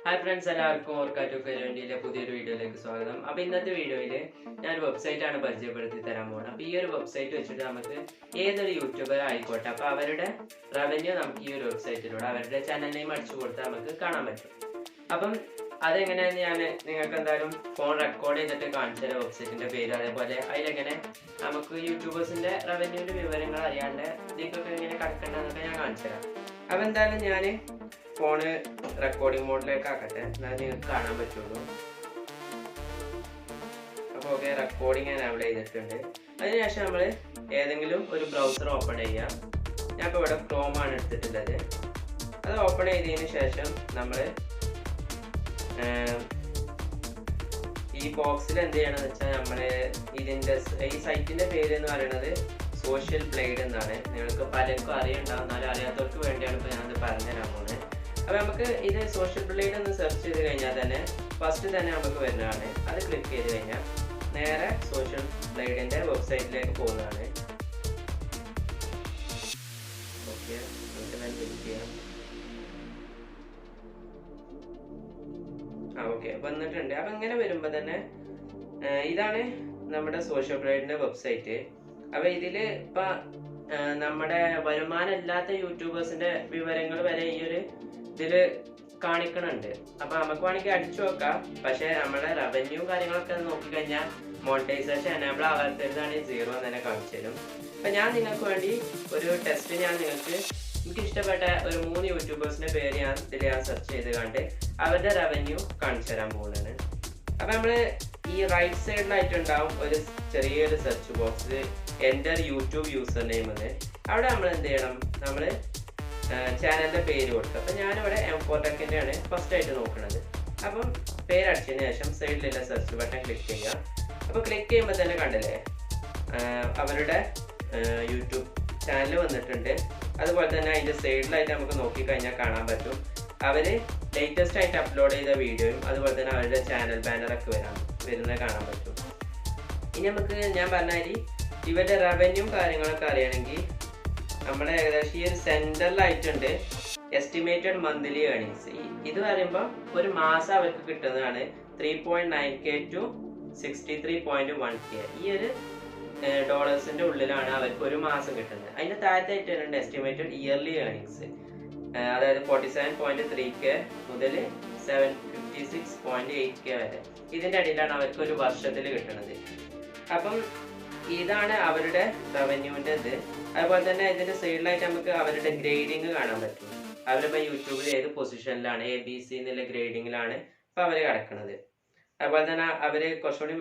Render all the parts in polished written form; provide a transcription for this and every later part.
Hi friends, എല്ലാവർക്കും Orka2k20 പുതിയൊരു വീഡിയോയിലേക്ക് സ്വാഗതം. അപ്പോൾ ഇന്നത്തെ വീഡിയോയിൽ ഞാൻ ഒരു വെബ്സൈറ്റ് ആണ് പരിചയപ്പെടുത്തി തരാൻ പോകുന്നത്. അപ്പോൾ ഈ ഒരു വെബ്സൈറ്റ് വെച്ചിട്ട് നമുക്ക് ഏതൊരു യൂട്യൂബർ ആയിക്കോട്ടെ അപ്പോൾ അവരുടെ റവന്യൂ നമുക്ക് ഈ ഒരു വെബ്സൈറ്റിലൂടെ അവരുടെ ചാനൽ നെയിം അടിച്ചു കൊടുത്താൽ നമുക്ക് കാണാൻ പറ്റും. അപ്പം അതെങ്ങനെയാണെന്ന് ഞാൻ നിങ്ങൾക്ക് എന്തായാലും ഫോൺ റെക്കോർഡ് ചെയ്തിട്ട് കാണിച്ചു തരാം. വെബ്സൈറ്റിൻ്റെ പേര് അതേപോലെ അതിലെങ്ങനെ നമുക്ക് യൂട്യൂബേഴ്സിൻ്റെ റവന്യൂവിൻ്റെ വിവരങ്ങൾ അറിയാണ്ട് ഇതിലേക്കൊക്കെ എങ്ങനെ കിടക്കേണ്ടതെന്നൊക്കെ ഞാൻ കാണിച്ചു തരാം. അപ്പോൾ എന്തായാലും ഞാൻ ഫോണ് റെക്കോർഡിംഗ് മോഡിലേക്ക് ആക്കട്ടെ, എന്നാൽ നിങ്ങൾക്ക് കാണാൻ പറ്റുള്ളൂ. അപ്പോൾ ഓക്കെ, റെക്കോർഡിംഗ് എനേബിൾ ചെയ്തിട്ടുണ്ട്. അതിനുശേഷം നമ്മൾ ഏതെങ്കിലും ഒരു ബ്രൗസർ ഓപ്പൺ ചെയ്യാം. ഞാൻ ഇപ്പോൾ ഇവിടെ ക്രോമാണ് എടുത്തിട്ടുള്ളത്. അത് ഓപ്പൺ ചെയ്തതിന് ശേഷം നമ്മൾ ഈ ബോക്സിൽ എന്ത് ചെയ്യണമെന്ന് വെച്ചാൽ നമ്മൾ ഈ സൈറ്റിൻ്റെ പേര് എന്ന് പറയുന്നത് സോഷ്യൽ ബ്ലേഡ് എന്നാണ്. നിങ്ങൾക്ക് പലർക്കും അറിയുണ്ടാവും, എന്നാലും അറിയാത്തവർക്ക് വേണ്ടിയാണ് ഇപ്പോൾ ഞാനത് പറഞ്ഞുതരാൻ പോകുന്നത്. അപ്പോൾ നമുക്ക് ഇത് സോഷ്യൽ ബ്ലേഡ് ഒന്ന് സെർച്ച് ചെയ്ത് കഴിഞ്ഞാൽ തന്നെ ഫസ്റ്റ് തന്നെ നമുക്ക് വരുന്നതാണ്. അത് ക്ലിക്ക് ചെയ്ത് കഴിഞ്ഞാൽ നേരെ സോഷ്യൽ ബ്ലേഡിൻ്റെ വെബ്സൈറ്റിലേക്ക് പോകുന്നതാണ്. ഓക്കെ, നമുക്ക് തന്നെ ക്ലിക്ക് ചെയ്യാം. ഓക്കെ, വന്നിട്ടുണ്ട്. അപ്പം ഇങ്ങനെ വരുമ്പോൾ തന്നെ ഇതാണ് നമ്മുടെ സോഷ്യൽ ബ്ലേഡിൻ്റെ വെബ്സൈറ്റ്. അപ്പോൾ ഇതിൽ ഇപ്പം നമ്മുടെ വരുമാനം ഇല്ലാത്ത യൂട്യൂബേഴ്സിൻ്റെ വിവരങ്ങൾ വരെ ഈ ഒരു ഇതിൽ കാണിക്കണുണ്ട്. അപ്പോൾ നമുക്ക് വേണമെങ്കിൽ അടിച്ചു നോക്കാം. പക്ഷേ നമ്മുടെ റവന്യൂ കാര്യങ്ങളൊക്കെ നോക്കിക്കഴിഞ്ഞാൽ മോണിറ്റൈസേഷൻ എനേബിൾ ആവാത്തതാണ് 0 എന്ന് തന്നെ കാണിച്ചു തരും. അപ്പം ഞാൻ നിങ്ങൾക്ക് വേണ്ടി ഒരു ടെസ്റ്റ് എനിക്ക് ഇഷ്ടപ്പെട്ട ഒരു 3 യൂട്യൂബേഴ്സിൻ്റെ പേര് ഞാൻ സെർച്ച് ചെയ്ത് കണ്ട് അവരുടെ റവന്യൂ കാണിച്ചു തരാൻ പോകുന്നതാണ്. അപ്പം നമ്മൾ ഈ റൈറ്റ് സൈഡിലായിട്ടുണ്ടാവും ഒരു ചെറിയൊരു search box, enter YouTube user name എന്ന്. അവിടെ നമ്മൾ എന്ത് ചെയ്യണം, നമ്മൾ ചാനലിൻ്റെ പേര് കൊടുക്കുക. അപ്പം ഞാനിവിടെ M4Tech ആണ് ഫസ്റ്റ് ആയിട്ട് നോക്കുന്നത്. അപ്പം പേരടിച്ചതിന് ശേഷം സൈഡിലുള്ള സെർച്ച് ബട്ടൺ ക്ലിക്ക് ചെയ്യുക. അപ്പോൾ ക്ലിക്ക് ചെയ്യുമ്പോൾ തന്നെ കണ്ടില്ലേ അവരുടെ യൂട്യൂബ് ചാനൽ വന്നിട്ടുണ്ട്. അതുപോലെ തന്നെ അതിൻ്റെ സൈഡിലായിട്ട് നമുക്ക് നോക്കിക്കഴിഞ്ഞാൽ കാണാൻ പറ്റും അവർ ലേറ്റസ്റ്റ് ആയിട്ട് അപ്ലോഡ് ചെയ്ത വീഡിയോയും അതുപോലെ തന്നെ അവരുടെ ചാനൽ ബാനറൊക്കെ വരുന്നത് കാണാൻ പറ്റും. ഇനി നമുക്ക് ഞാൻ പറഞ്ഞാൽ ഇവരുടെ റവന്യൂ കാര്യങ്ങളൊക്കെ അറിയണമെങ്കിൽ നമ്മുടെ ഏകദേശം ഈ ഒരു സെൻറ്ററിലായിട്ടുണ്ട് എസ്റ്റിമേറ്റഡ് മന്ത്ലി ഏർണിങ്സ്. ഇത് പറയുമ്പോൾ ഒരു മാസം അവർക്ക് കിട്ടുന്നതാണ് 3.9K to 63.1K. ഈ ഒരു ഡോളേഴ്സിൻ്റെ ഉള്ളിലാണ് അവർക്ക് ഒരു മാസം കിട്ടുന്നത്. അതിൻ്റെ താഴത്തായിട്ടുണ്ട് എസ്റ്റിമേറ്റഡ് ഇയർലി ഏർണിങ്സ്, അതായത് 47.3K മുതൽ 756.8K വരെ. ഇതിൻ്റെ അടിയിലാണ് അവർക്ക് ഒരു വർഷത്തിൽ കിട്ടുന്നത്. അപ്പം ഇതാണ് അവരുടെ റവന്യൂവിൻ്റെ ഇത്. അതുപോലെ തന്നെ ഇതിൻ്റെ സൈഡിലായിട്ട് നമുക്ക് അവരുടെ ഗ്രേഡിങ് കാണാൻ പറ്റും. അവരിപ്പോൾ യൂട്യൂബിൽ ഏത് പൊസിഷനിലാണ്, ABC എന്നുള്ള ഗ്രേഡിങ്ങിലാണ് ഇപ്പോൾ അവർ കിടക്കുന്നത്. അതുപോലെ തന്നെ അവർ കുറച്ചുകൂടി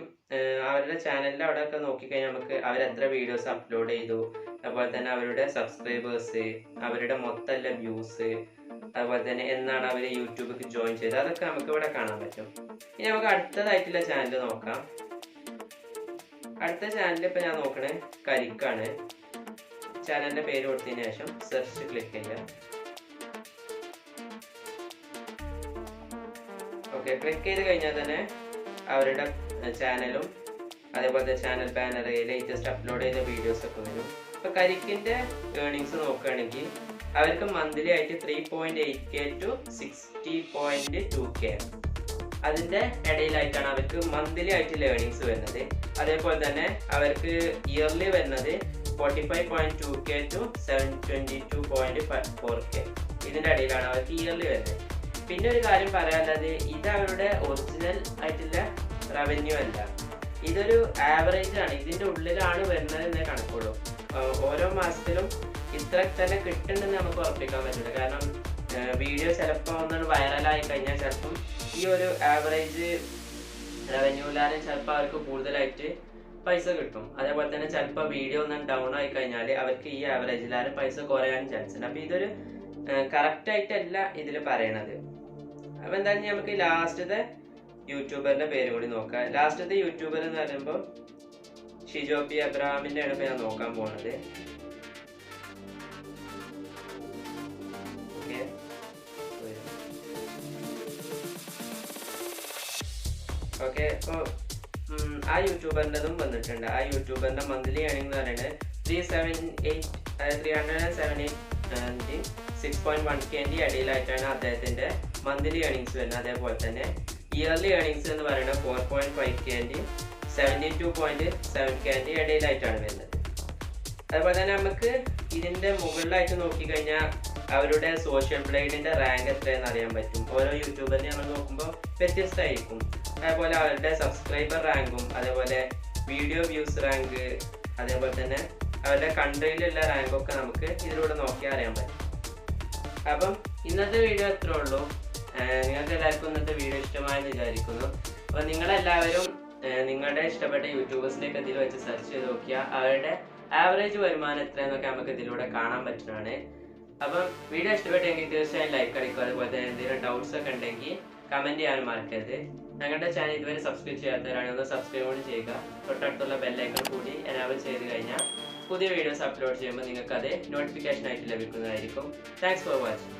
അവരുടെ ചാനലിൽ അവിടെയൊക്കെ നോക്കിക്കഴിഞ്ഞാൽ നമുക്ക് അവരെത്ര വീഡിയോസ് അപ്ലോഡ് ചെയ്തു, അതുപോലെ തന്നെ അവരുടെ സബ്സ്ക്രൈബേഴ്സ്, അവരുടെ മൊത്തമുള്ള വ്യൂസ്, അതുപോലെ തന്നെ എന്നാണ് അവർ യൂട്യൂബിൽ ജോയിൻ ചെയ്തത്, അതൊക്കെ നമുക്ക് ഇവിടെ കാണാൻ പറ്റും. ഇനി നമുക്ക് അടുത്തതായിട്ടുള്ള ചാനൽ നോക്കാം. അടുത്ത ചാനൽ ഇപ്പം ഞാൻ നോക്കണേ കരിക്കാണ്. ചാനലിൻ്റെ പേര് കൊടുത്തതിന് ശേഷം സെർച്ച് ക്ലിക്ക് ചെയ്യുക. ഓക്കെ, ക്ലിക്ക് ചെയ്ത് കഴിഞ്ഞാൽ തന്നെ അവരുടെ ചാനലും അതേപോലത്തെ ചാനൽ ബാനർ, ലേറ്റസ്റ്റ് അപ്ലോഡ് ചെയ്ത വീഡിയോസ് ഒക്കെ വരും. ഇപ്പോൾ കരിക്കിൻ്റെ ഏർണിങ്സ് നോക്കുകയാണെങ്കിൽ അവർക്ക് മന്ത്ലി ആയിട്ട് 3.8K to 60.2K. അതിൻ്റെ ഇടയിലായിട്ടാണ് അവർക്ക് മന്ത്ലി ആയിട്ടുള്ള ഏർണിങ്സ് വരുന്നത്. അതേപോലെ തന്നെ അവർക്ക് ഇയർലി വരുന്നത് 45.2K to 722.4K. ഇതിൻ്റെ ഇടയിലാണ് അവർക്ക് ഇയർലി വരുന്നത്. പിന്നെ ഒരു കാര്യം പറയാനുള്ളത്, ഇത് അവരുടെ ഒറിജിനൽ ആയിട്ടുള്ള റവന്യൂ അല്ല, ഇതൊരു ആവറേജ് ആണ്. ഇതിൻ്റെ ഉള്ളിലാണ് വരുന്നത് എന്നേ കണക്കുള്ളൂ. ഓരോ മാസത്തിലും ഇത്ര തന്നെ കിട്ടുന്നുണ്ടെന്ന് നമുക്ക് ഉറപ്പിക്കാൻ പറ്റില്ല. കാരണം വീഡിയോ ചിലപ്പോൾ ഒന്നാണ് വൈറലായി കഴിഞ്ഞാൽ ചിലപ്പം ഈ ഒരു ആവറേജ് റവന്യൂലാരും ചിലപ്പോൾ അവർക്ക് കൂടുതലായിട്ട് പൈസ കിട്ടും. അതേപോലെ തന്നെ ചിലപ്പോൾ വീഡിയോ ഒന്നും ഡൗൺ ആയി കഴിഞ്ഞാൽ അവർക്ക് ഈ ആവറേജിലാരും പൈസ കുറയാനും ചാൻസ് ഉണ്ട്. അപ്പോൾ ഇതൊരു കറക്റ്റായിട്ടല്ല ഇതിൽ പറയണത്. അപ്പോൾ എന്തായാലും നമുക്ക് ലാസ്റ്റത്തെ യൂട്യൂബറിൻ്റെ പേര് കൂടി നോക്കാം. ലാസ്റ്റത്തെ യൂട്യൂബർ എന്ന് പറയുമ്പോൾ shijopabraham ആണ് ഇപ്പോൾ ഞാൻ നോക്കാൻ പോകുന്നത്. ഓക്കെ, ഓക്കെ, അപ്പോൾ ആ യൂട്യൂബറിൻ്റെതും വന്നിട്ടുണ്ട്. ആ യൂട്യൂബറിൻ്റെ മന്ത്ലി ഏർണിംഗ് എന്ന് പറയുന്നത് 378 6.1K ഇടയിലായിട്ടാണ് അദ്ദേഹത്തിൻ്റെ മന്ത്ലി ഏണിങ്സ് വരുന്നത്. അതേപോലെ തന്നെ ഇയർലി ഏണിങ്സ് എന്ന് പറയുന്നത് 4.5K 72.7K ഇടയിലായിട്ടാണ് വരുന്നത്. അതുപോലെ തന്നെ നമുക്ക് ഇതിന്റെ മുകളിലായിട്ട് നോക്കിക്കഴിഞ്ഞാൽ അവരുടെ സോഷ്യൽ ബ്ലേഡിന്റെ റാങ്ക് എത്രയെന്ന് അറിയാൻ പറ്റും. ഓരോ യൂട്യൂബറിനെ നമ്മൾ നോക്കുമ്പോൾ വ്യത്യസ്തമായിരിക്കും. അതേപോലെ അവരുടെ സബ്സ്ക്രൈബർ റാങ്കും, അതേപോലെ വീഡിയോ വ്യൂസ് റാങ്ക്, അതേപോലെ തന്നെ അവരുടെ കൺട്രിയിലുള്ള റാങ്കൊക്കെ നമുക്ക് ഇതിലൂടെ നോക്കിയാൽ അറിയാൻ പറ്റും. അപ്പം ഇന്നത്തെ വീഡിയോ അത്രേ ഉള്ളൂ. നിങ്ങൾക്ക് എല്ലാവർക്കും ഇന്നത്തെ വീഡിയോ ഇഷ്ടമായെന്ന് വിചാരിക്കുന്നു. അപ്പോൾ നിങ്ങളെല്ലാവരും നിങ്ങളുടെ ഇഷ്ടപ്പെട്ട യൂട്യൂബേഴ്സിലേക്ക് ഇതിൽ വെച്ച് സെർച്ച് ചെയ്ത് നോക്കിയാൽ അവരുടെ ആവറേജ് വരുമാനം എത്രയെന്നൊക്കെ നമുക്ക് ഇതിലൂടെ കാണാൻ പറ്റുന്നതാണ്. അപ്പം വീഡിയോ ഇഷ്ടപ്പെട്ടെങ്കിൽ തീർച്ചയായും ലൈക്ക് അടിക്കുക. അതുപോലെ തന്നെ എന്തെങ്കിലും ഡൗട്ട്സ് ഒക്കെ ഉണ്ടെങ്കിൽ കമൻറ്റ് ചെയ്യാനും മറക്കരുത്. ഞങ്ങളുടെ ചാനൽ ഇതുവരെ സബ്സ്ക്രൈബ് ചെയ്യാത്തവരാണെങ്കിൽ ഒന്ന് സബ്സ്ക്രൈബ് കൂടി ചെയ്യുക. തൊട്ടടുത്തുള്ള ബെല്ലൈക്കൺ കൂടി എനാബിൾ ചെയ്ത് കഴിഞ്ഞാൽ പുതിയ വീഡിയോസ് അപ്ലോഡ് ചെയ്യുമ്പോൾ നിങ്ങൾക്ക് അത് നോട്ടിഫിക്കേഷൻ ആയിട്ട് ലഭിക്കുന്നതായിരിക്കും. Thanks for watching.